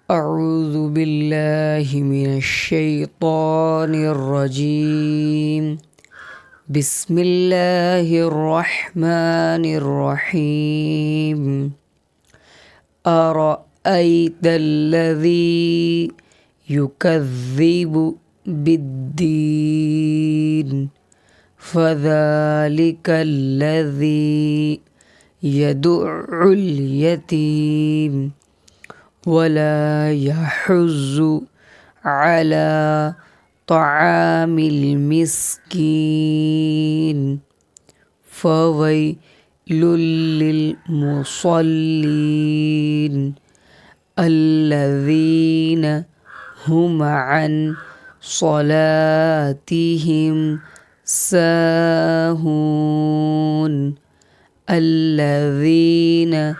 أعوذ بالله من الشيطان الرجيم. بسم الله الرحمن الرحيم. أرأيت الذي يكذب بالدين فذلك الذي يدع اليتيم ولا يحض على طعام المسكين فويل للمصلين الذين هم عن صلاتهم ساهون الذين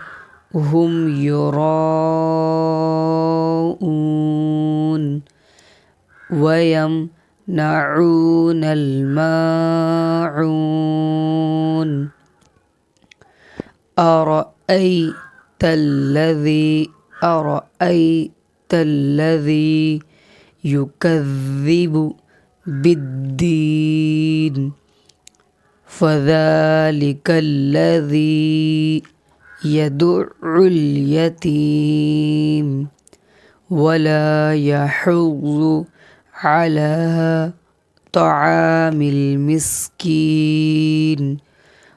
هم يراءون ويمنعون الماعون. أرأيت الذي يكذب بالدين فذلك الذي يدع اليتيم ولا يحض على طعام المسكين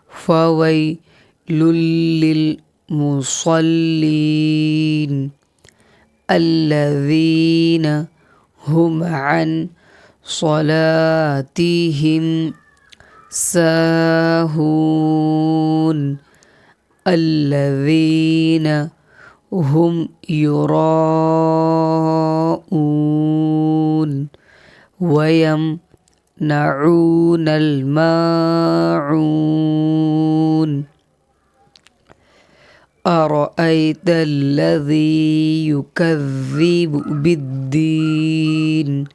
فويل للمصلين الذين هم عن صلاتهم ساهون الذين هم يراءون ويمنعون الماعون. أرأيت الذي يكذب بالدين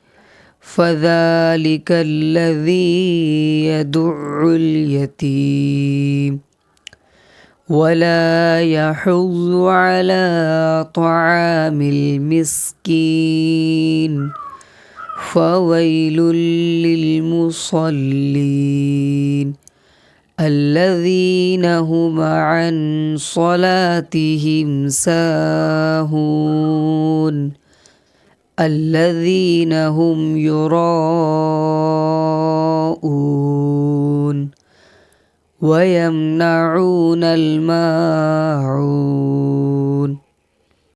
فذلك الذي يدع اليتيم ولا يحض على طعام المسكين فويل للمصلين الذين هم عن صلاتهم ساهون الذين هم يراءون ويمنعون الماعون.